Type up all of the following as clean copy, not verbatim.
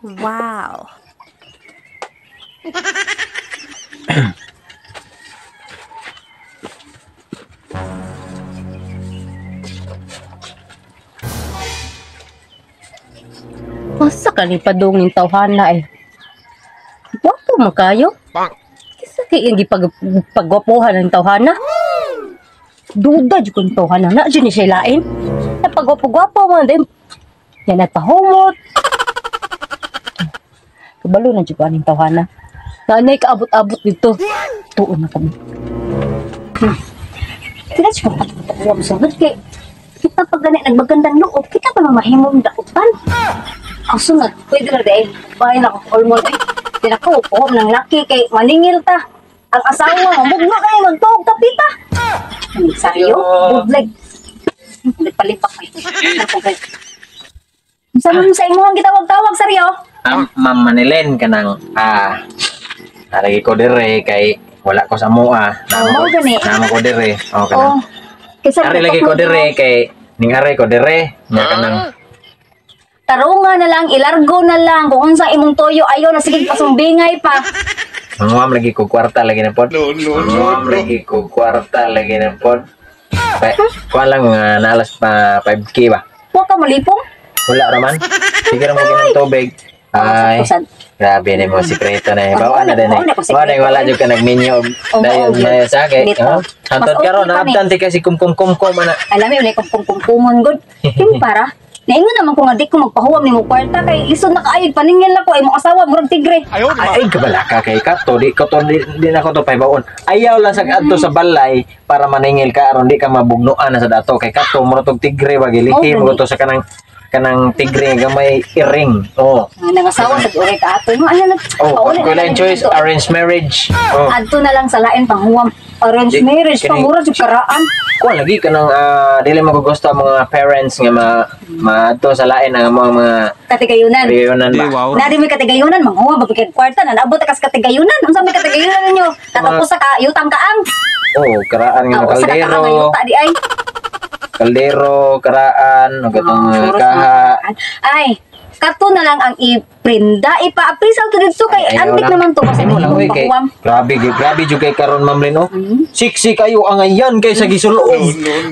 Wow. Masa ka ni padungin tawhana eh. Wapo mo kayo? Kisa kaya yung pagwapuhan ng tawhana? Duda dyan kong tawhana na dyan ni siya lain. Napagwapo-gwapo mo din. Yan nagpahumot. Kabalo na dyan ko aning tawhana. Nanay kaabot-abot dito. Tuon na kami. Sila dyan kong pagwapuhan mo sa kay kita pag ganit nagbagandang loob, kita pa mamahimong dakutan. Ang sunod, pwede na dahil bahay na akong hormone eh. Tinakaupo ng laki kay maningil ta. Ang asawa mo, mugno kayo magtuog tapita. Saryo, budlag. Palipak kayo. Saan mo sa imuhang kitawag-tawag, Saryo? Ma'am Manilin ka nang lagi ko dire kay wala ko sa mua. Nama ko dire. O ka nang. Ari lagi ko dire kay ning aray ko dire. Nya ka nang. Tarunga na lang, ilargo na lang. Kung unsa imong toyo, ayaw na sige pasumbingay pa. Manguam lagi ko kwarta lagi na pod. Manguam lagi ko kwarta lagi na pod. Kuha lang nalas pa 5K ba? Huwag ka malipong. Wala raman. Sige lang mo ginang tubig. Ay, grabe na mo sikreto na. Bawa na din eh. Bawa na wala dyan ka nagminyo. Dahil na sa akin. Hantod ka ron, naabdan ti kasi kum-kum-kum-kum. Alam mo, ulay kum-kum-kumon good. Yung para, naingon naman kung adik ko magpahuwam ni mo kwarta kay lisod na kaayod paningil ako ay mo asawa murag tigre. Ay kabala ka kay Kato di na ko to pay baon. Ayaw lang sa adto sa balay para maningil ka aron di ka mabugnuan na sa dato kay Kato murag tog tigre wag ilihim mo to sa kanang tigre nga may iring. Oh. Nangasawa sa ure ka ato mo ano na. Oh, kulang choice arranged marriage. Oh. Adto na lang sa lain panghuwam. Arranged marriage pangura jud karaan. Kuha lagi ka nang dili magugusto ang mga parents nga maadto sa lain ang mga katigayunan. Katigayunan ba? Nari may katigayunan manghuwam babikid kwarta na naabot ka sa katigayunan. Unsa may katigayunan ninyo? Tatapos sa yutang kaang. Oh, karaan nga kaldero. Kaldero, karaan, gatong kaha. Ay, kato na lang ang iprinda, ipa-aprisal to dito kay antik naman to kasi mo lang kay grabe jud kay karon Ma'am Lino. Siksi kayo ang ayan kay sa gisulob.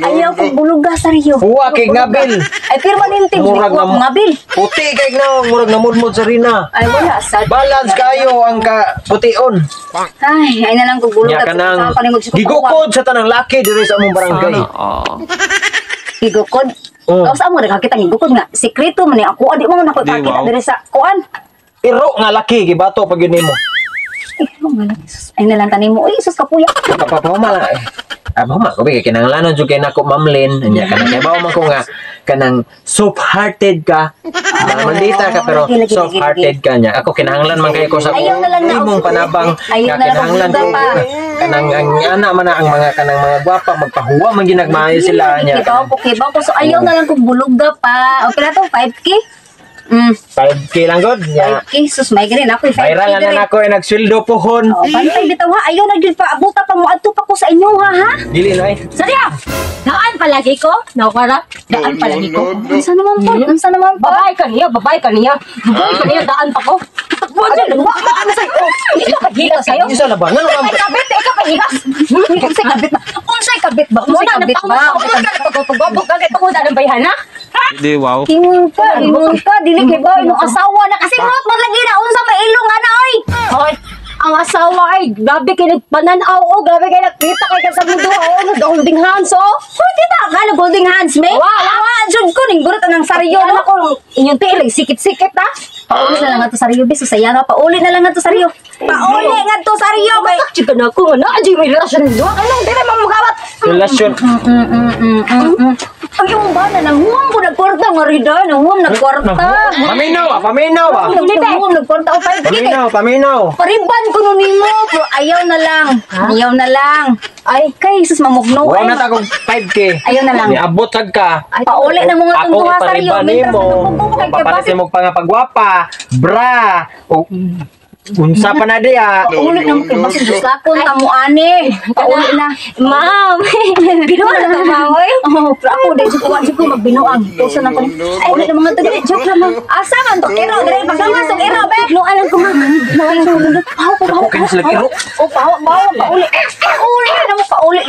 Ayaw ko buluga Saryo. Huwa kay ngabil. Ay permanente murag ngabil. Puti kay na murag namudmod sa rina. Ay wala sad. Balance kayo ang pution. Ay na lang ko buluga sa gigukod sa tanang laki diri sa among barangay. Gigukod. Oh, sa mo nakakita ng gukod nga. Sikreto man ako adi mo nako pakita diri sa kuan. Iro nga laki gibato pag yun nimo. Ay nalang tanim mo. Uy, sus kapuya. Kapapahuma lang eh. Abahuma ko kay kinahanglanon jud kay nako Ma'am Lynn. Anya kanang kay bawo man ko nga kanang soft-hearted ka. Mandita ka pero soft-hearted ka niya. Ako kinahanglan man kay ko sa imong panabang. Kinahanglan ko kanang ang ana man ang mga kanang mga gwapa magpahuwa man ginagmaayo sila niya. Kibaw ko so ayaw na lang kog buluga pa. Okay na to 5K. 5K lang god. 5K sus may gani ako 5K. Viral na nako ay nagsweldo pohon. Oh, bantay bitaw ha. Ayaw na gyud pa abuta pa mo adto pa ko sa inyo ha. Dili na ay. Sarya. Daan palagi ko. Nawara. Daan palagi ko. Unsa naman po? Unsa naman po? Babay ka niya, daan pa ko. Wala luwa ka ano sa iyo. Hindi ka higas sayo. Isa labanan ang kabit, ikaw pa higas. Unsay kabit ba? Unsay kabit ba? Unsay kabit ba? Pagpagpagpagpag kay tungod ang bayhana. Di wow. Ingon ka, dili kay ba imong asawa na kasi mot maglagi na unsa may ilong ana oy. Hoy, ang asawa ay gabi kay nagpananaw o gabi kay nakita kay sa mundo o holding hands o. Hoy, kita ka holding hands me? Wala, jud ko ning gurot anang Saryo na ko inyong tiil sikit-sikit ha. Paulit na lang ato Saryo bis saya na paulit na lang ato Saryo. Paulit nga to Saryo kay. Chika na ko na aji may relasyon do. Anong dire mamugawat? Relasyon. Ang iyong ba na nanguwang ko nagkwarta nga rida, nanguwang nagkwarta. Paminaw. Nanguwang nagkwarta o 5K. Paminaw. Pariban ko nun nimo, pero ayaw na lang. Ay, kay sus mamugno. Wala na ta kog 5K. Ayaw na lang. Niabot sad ka. Pauli na mga tunduha Saryo. Papalit mo pangapagwapa, bra, o Unsa pa na diya? Paulit na mo kay basig guslakon ta mo ani. Paulit na. Ma'am. Binuang na to, ma'am. Oh, pero ako dahil si ko magbinuang. Puso na ko. Ay, ulit na mga taga. Joke lang, ma'am. Asa man to? Kiro, dahil pagkamas to kiro, be. Binuang lang ko, ma'am. Binuang lang ko. Ako kayo sila kiro. Oh, paulit. Paulit na mo, paulit.